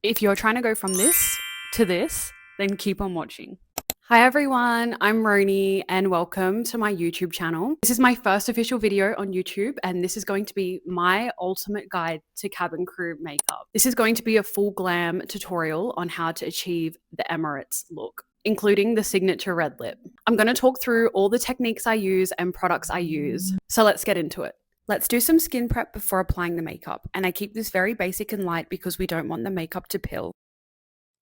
If you're trying to go from this to this, then keep on watching. Hi everyone, I'm Roni and welcome to my YouTube channel. This is my first official video on YouTube and this is going to be my ultimate guide to cabin crew makeup. This is going to be a full glam tutorial on how to achieve the Emirates look, including the signature red lip. I'm going to talk through all the techniques I use and products I use. So let's get into it. Let's do some skin prep before applying the makeup, and I keep this very basic and light because we don't want the makeup to pill.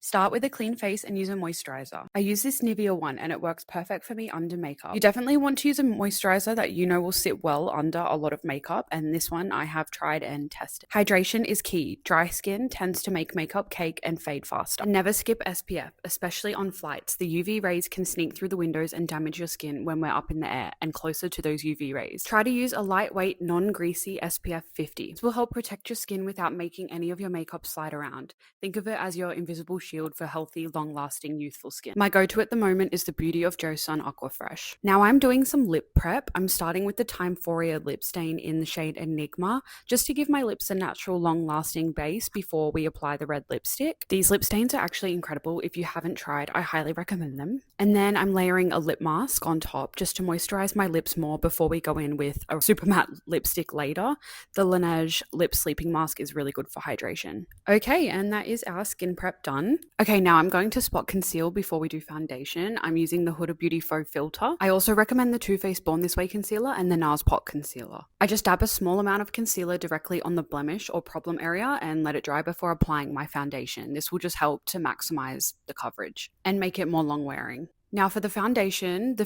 Start with a clean face and use a moisturiser. I use this Nivea one and it works perfect for me under makeup. You definitely want to use a moisturiser that you know will sit well under a lot of makeup, and this one I have tried and tested. Hydration is key. Dry skin tends to make makeup cake and fade faster. And never skip SPF, especially on flights. The UV rays can sneak through the windows and damage your skin when we're up in the air and closer to those UV rays. Try to use a lightweight, non-greasy SPF 50. This will help protect your skin without making any of your makeup slide around. Think of it as your invisible shield for healthy, long-lasting, youthful skin. My go-to at the moment is the Beauty of Joe Sun Aqua Fresh. Now I'm doing some lip prep. I'm starting with the Timeforia lip stain in the shade Enigma, just to give my lips a natural, long-lasting base before we apply the red lipstick. These lip stains are actually incredible. If you haven't tried, I highly recommend them. And then I'm layering a lip mask on top just to moisturize my lips more before we go in with a super matte lipstick later. The Laneige Lip Sleeping Mask is really good for hydration. Okay, and that is our skin prep done. Okay, now I'm going to spot conceal before we do foundation. I'm using the Huda Beauty Faux Filter. I also recommend the Too Faced Born This Way concealer and the NARS Pot concealer. I just dab a small amount of concealer directly on the blemish or problem area and let it dry before applying my foundation. This will just help to maximize the coverage and make it more long wearing. Now for the foundation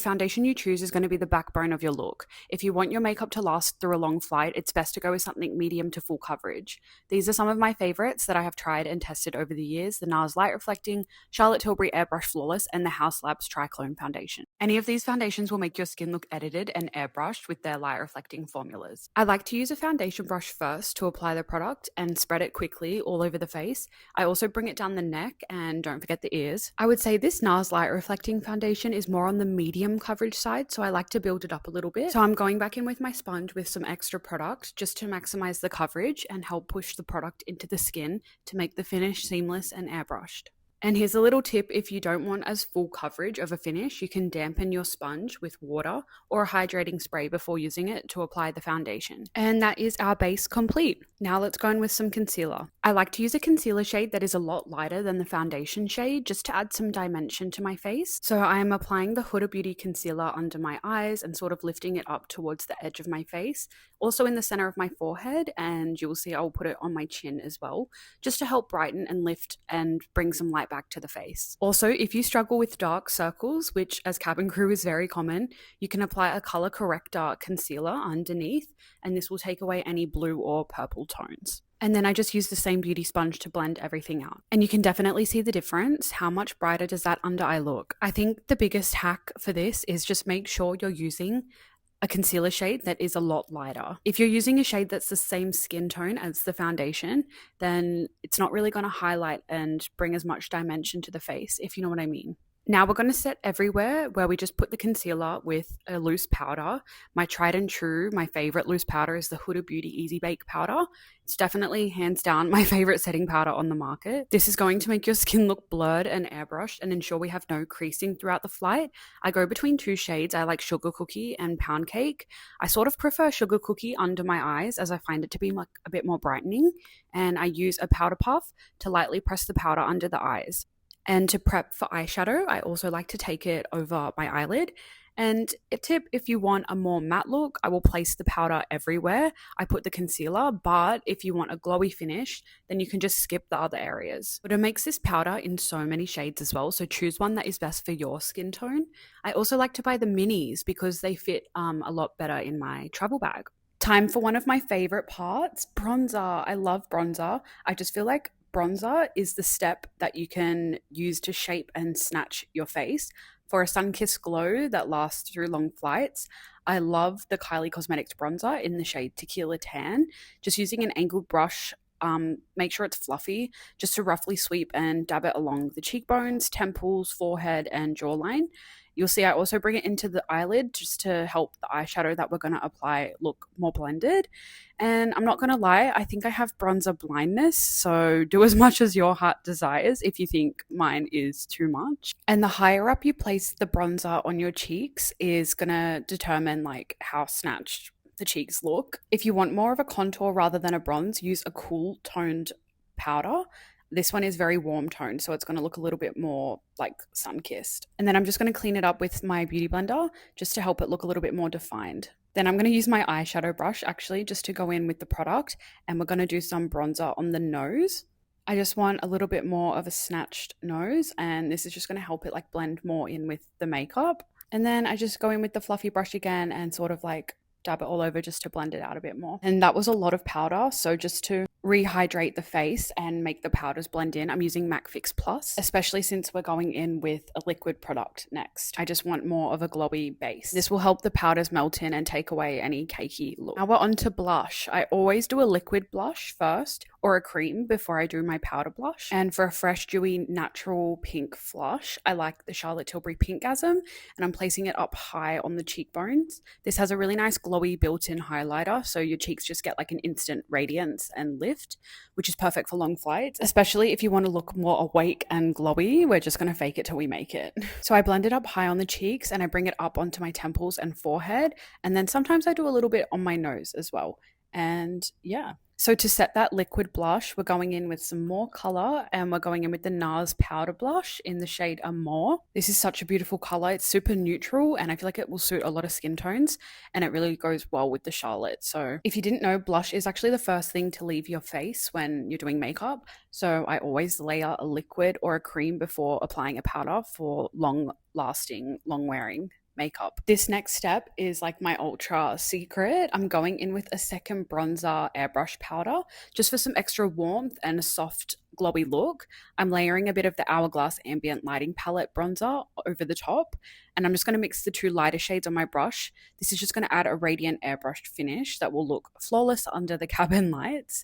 you choose is going to be the backbone of your look. If you want your makeup to last through a long flight, it's best to go with something medium to full coverage. These are some of my favorites that I have tried and tested over the years: the NARS Light Reflecting, Charlotte Tilbury Airbrush Flawless, and the House Labs Triclone Foundation. Any of these foundations will make your skin look edited and airbrushed with their light reflecting formulas. I like to use a foundation brush first to apply the product and spread it quickly all over the face. I also bring it down the neck and don't forget the ears. I would say this NARS Light Reflecting Foundation is more on the medium coverage side, so I like to build it up a little bit. So I'm going back in with my sponge with some extra product just to maximize the coverage and help push the product into the skin to make the finish seamless and airbrushed. And here's a little tip: if you don't want as full coverage of a finish, you can dampen your sponge with water or a hydrating spray before using it to apply the foundation. And that is our base complete. Now let's go in with some concealer. I like to use a concealer shade that is a lot lighter than the foundation shade just to add some dimension to my face. So I am applying the Huda Beauty concealer under my eyes and sort of lifting it up towards the edge of my face, also in the center of my forehead, and you will see I'll put it on my chin as well, just to help brighten and lift and bring some light back to the face. Also, if you struggle with dark circles, which as cabin crew is very common, you can apply a color corrector concealer underneath, and this will take away any blue or purple tones. And then I just use the same beauty sponge to blend everything out. And you can definitely see the difference. How much brighter does that under eye look? I think the biggest hack for this is just make sure you're using a concealer shade that is a lot lighter. If you're using a shade that's the same skin tone as the foundation, then it's not really going to highlight and bring as much dimension to the face, if you know what I mean. Now we're going to set everywhere where we just put the concealer with a loose powder. My tried and true, my favorite loose powder is the Huda Beauty Easy Bake Powder. It's definitely hands down my favorite setting powder on the market. This is going to make your skin look blurred and airbrushed and ensure we have no creasing throughout the flight. I go between two shades. I like Sugar Cookie and Pound Cake. I sort of prefer Sugar Cookie under my eyes as I find it to be like a bit more brightening, and I use a powder puff to lightly press the powder under the eyes. And to prep for eyeshadow, I also like to take it over my eyelid. And a tip, if you want a more matte look, I will place the powder everywhere. I put the concealer, but if you want a glowy finish, then you can just skip the other areas. But it makes this powder in so many shades as well, so choose one that is best for your skin tone. I also like to buy the minis because they fit a lot better in my travel bag. Time for one of my favorite parts, bronzer. I love bronzer. I just feel like bronzer is the step that you can use to shape and snatch your face for a sun-kissed glow that lasts through long flights. I love the Kylie Cosmetics bronzer in the shade Tequila Tan. Just using an angled brush, make sure it's fluffy, just to roughly sweep and dab it along the cheekbones, temples, forehead, and jawline. You'll see I also bring it into the eyelid just to help the eyeshadow that we're going to apply look more blended. And I'm not going to lie, I think I have bronzer blindness, so do as much as your heart desires if you think mine is too much. And the higher up you place the bronzer on your cheeks is going to determine like how snatched the cheeks look. If you want more of a contour rather than a bronze, use a cool toned powder. This one is very warm toned, so it's going to look a little bit more like sun-kissed. And then I'm just going to clean it up with my beauty blender just to help it look a little bit more defined. Then I'm going to use my eyeshadow brush actually just to go in with the product, and we're going to do some bronzer on the nose. I just want a little bit more of a snatched nose, and this is just going to help it like blend more in with the makeup. And then I just go in with the fluffy brush again and sort of like dab it all over just to blend it out a bit more. And that was a lot of powder, so just to rehydrate the face and make the powders blend in, I'm using MAC Fix Plus, especially since we're going in with a liquid product next. I just want more of a glowy base. This will help the powders melt in and take away any cakey look. Now we're on to blush. I always do a liquid blush first or a cream before I do my powder blush. And for a fresh, dewy, natural pink flush, I like the Charlotte Tilbury Pinkgasm, and I'm placing it up high on the cheekbones. This has a really nice glowy built-in highlighter, so your cheeks just get like an instant radiance and lift, which is perfect for long flights, especially if you want to look more awake and glowy. We're just going to fake it till we make it. So I blend it up high on the cheeks and I bring it up onto my temples and forehead, and then sometimes I do a little bit on my nose as well. And yeah. So to set that liquid blush, we're going in with some more color, and we're going in with the NARS powder blush in the shade Amore. This is such a beautiful color. It's super neutral, and I feel like it will suit a lot of skin tones, and it really goes well with the Charlotte. So if you didn't know, blush is actually the first thing to leave your face when you're doing makeup. So I always layer a liquid or a cream before applying a powder for long lasting, long wearing makeup. This next step is like my ultra secret. I'm going in with a second bronzer airbrush powder just for some extra warmth and a soft glowy look. I'm layering a bit of the Hourglass Ambient Lighting Palette bronzer over the top, and I'm just going to mix the two lighter shades on my brush. This is just going to add a radiant airbrushed finish that will look flawless under the cabin lights.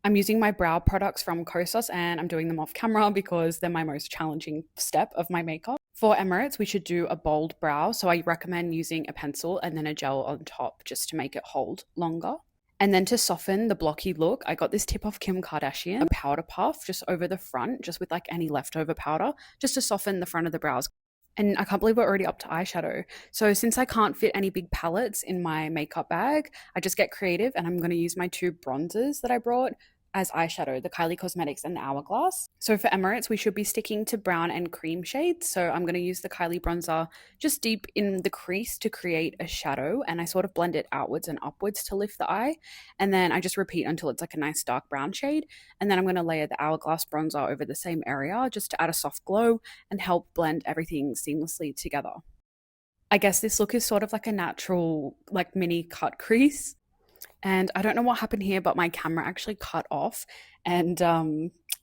I'm using my brow products from Kosas, and I'm doing them off camera because they're my most challenging step of my makeup. For Emirates, we should do a bold brow, so I recommend using a pencil and then a gel on top just to make it hold longer. And then to soften the blocky look, I got this tip off Kim Kardashian, a powder puff just over the front, just with like any leftover powder, just to soften the front of the brows. And I can't believe we're already up to eyeshadow. So since I can't fit any big palettes in my makeup bag, I just get creative, and I'm going to use my two bronzers that I brought as eyeshadow, the Kylie Cosmetics and the Hourglass. So for Emirates, we should be sticking to brown and cream shades. So I'm going to use the Kylie bronzer just deep in the crease to create a shadow, and I sort of blend it outwards and upwards to lift the eye. And then I just repeat until it's like a nice dark brown shade. And then I'm going to layer the Hourglass bronzer over the same area just to add a soft glow and help blend everything seamlessly together. I guess this look is sort of like a natural, like mini cut crease. And I don't know what happened here, but my camera actually cut off, and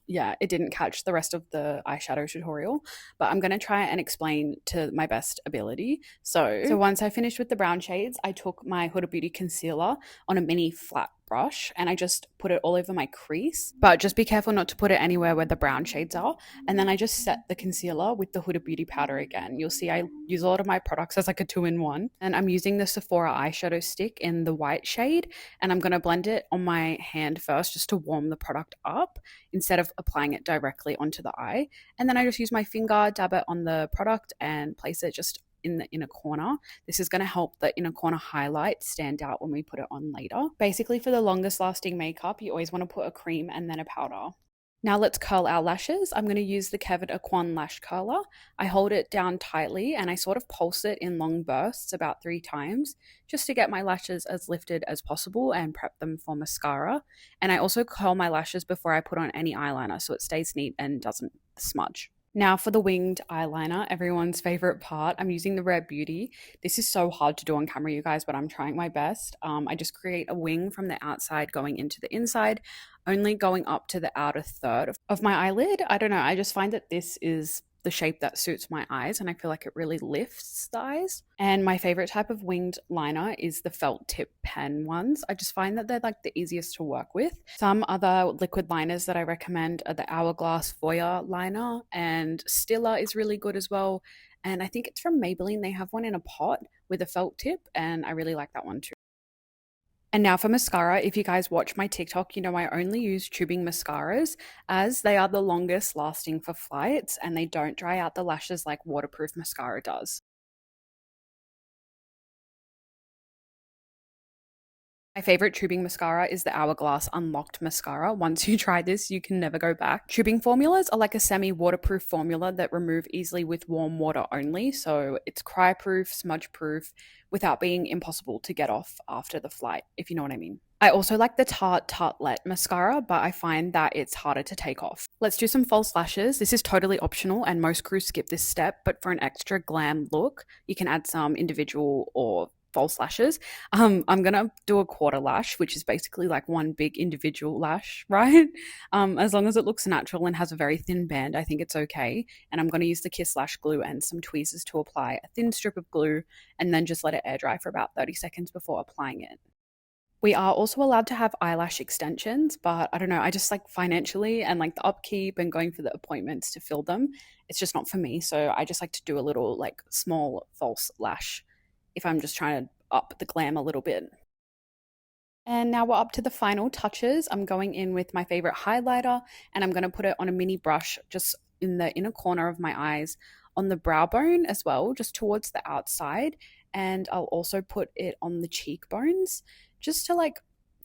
yeah, it didn't catch the rest of the eyeshadow tutorial, but I'm going to try and explain to my best ability. So once I finished with the brown shades, I took my Huda Beauty concealer on a mini flat brush and I just put it all over my crease, but just be careful not to put it anywhere where the brown shades are. And then I just set the concealer with the Huda Beauty powder again. You'll see I use a lot of my products as like a 2-in-1, and I'm using the Sephora eyeshadow stick in the white shade, and I'm going to blend it on my hand first just to warm the product up instead of applying it directly onto the eye. And then I just use my finger, dab it on the product and place it just in the inner corner. This is going to help the inner corner highlight stand out when we put it on later. Basically, for the longest lasting makeup, you always want to put a cream and then a powder. Now let's curl our lashes. I'm going to use the Kevin Aquan Lash Curler. I hold it down tightly and I sort of pulse it in long bursts about 3 times just to get my lashes as lifted as possible and prep them for mascara. And I also curl my lashes before I put on any eyeliner so it stays neat and doesn't smudge. Now for the winged eyeliner, everyone's favorite part, I'm using the Rare Beauty. This is so hard to do on camera, you guys, but I'm trying my best. I just create a wing from the outside going into the inside, only going up to the outer third of my eyelid. I don't know, I just find that this is the shape that suits my eyes, and I feel like it really lifts the eyes. And my favorite type of winged liner is the felt tip pen ones. I just find that they're like the easiest to work with. Some other liquid liners that I recommend are the Hourglass Voyeur liner, and Stila is really good as well. And I think it's from Maybelline. They have one in a pot with a felt tip, and I really like that one too. And now for mascara. If you guys watch my TikTok, you know I only use tubing mascaras as they are the longest lasting for flights and they don't dry out the lashes like waterproof mascara does. My favorite tubing mascara is the Hourglass Unlocked Mascara. Once you try this, you can never go back. Tubing formulas are like a semi-waterproof formula that remove easily with warm water only. So it's cry-proof, smudge-proof, without being impossible to get off after the flight, if you know what I mean. I also like the Tarte Tartelette mascara, but I find that it's harder to take off. Let's do some false lashes. This is totally optional and most crews skip this step, but for an extra glam look, you can add some individual or false lashes. I'm gonna do a quarter lash, which is basically like one big individual lash, right? As long as it looks natural and has a very thin band, I think it's okay. And I'm gonna use the Kiss Lash Glue and some tweezers to apply a thin strip of glue and then just let it air dry for about 30 seconds before applying it. We are also allowed to have eyelash extensions, but I don't know, I just like financially and like the upkeep and going for the appointments to fill them, it's just not for me. So I just like to do a little like small false lash if I'm just trying to up the glam a little bit. And now we're up to the final touches. I'm going in with my favorite highlighter and I'm going to put it on a mini brush just in the inner corner of my eyes, on the brow bone as well, just towards the outside. And I'll also put it on the cheekbones just to like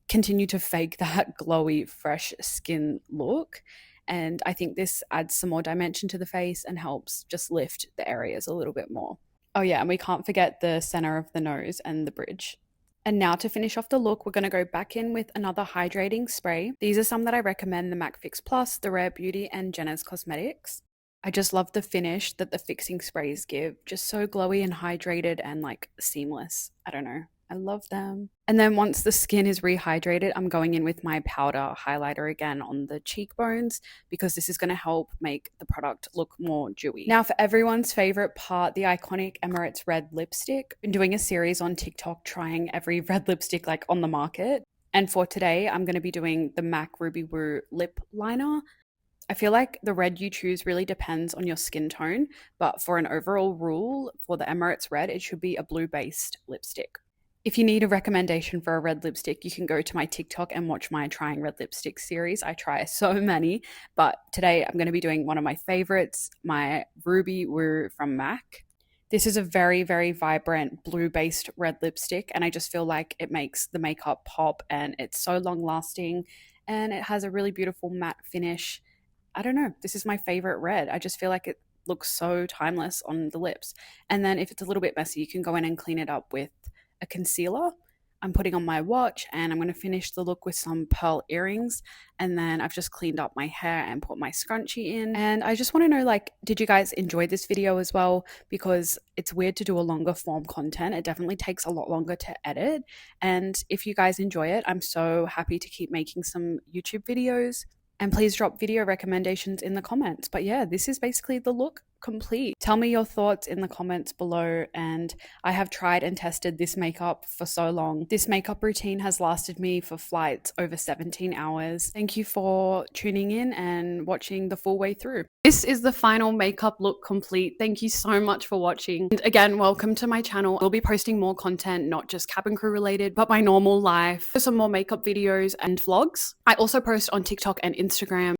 continue to fake that glowy, fresh skin look. And I think this adds some more dimension to the face and helps just lift the areas a little bit more. Oh, yeah, and we can't forget the center of the nose and the bridge. And now to finish off the look, we're going to go back in with another hydrating spray. These are some that I recommend, the MAC Fix Plus, the Rare Beauty, and Jenna's Cosmetics. I just love the finish that the fixing sprays give. Just so glowy and hydrated and like seamless. I don't know. I love them. And then once the skin is rehydrated, I'm going in with my powder highlighter again on the cheekbones because this is going to help make the product look more dewy. Now for everyone's favorite part, the iconic Emirates red lipstick. Been doing a series on TikTok trying every red lipstick like on the market. And for today, I'm going to be doing the MAC Ruby Woo lip liner. I feel like the red you choose really depends on your skin tone, but for an overall rule for the Emirates red, it should be a blue-based lipstick. If you need a recommendation for a red lipstick, you can go to my TikTok and watch my Trying Red Lipstick series. I try so many, but today I'm going to be doing one of my favorites, my Ruby Woo from MAC. This is a very, very vibrant blue-based red lipstick, and I just feel like it makes the makeup pop, and it's so long-lasting, and it has a really beautiful matte finish. I don't know, this is my favorite red. I just feel like it looks so timeless on the lips. And then if it's a little bit messy, you can go in and clean it up with a concealer. I'm putting on my watch and I'm going to finish the look with some pearl earrings, and then I've just cleaned up my hair and put my scrunchie in. And I just want to know, like, did you guys enjoy this video as well? Because it's weird to do a longer form content. It definitely takes a lot longer to edit, and if you guys enjoy it, I'm so happy to keep making some YouTube videos. And please drop video recommendations in the comments. But yeah, this is basically the look complete. Tell me your thoughts in the comments below. And I have tried and tested this makeup for so long. This makeup routine has lasted me for flights over 17 hours. Thank you for tuning in and watching the full way through. This is the final makeup look complete. Thank you so much for watching. And again, welcome to my channel. We'll be posting more content, not just cabin crew related, but my normal life. Some more makeup videos and vlogs. I also post on TikTok and Instagram.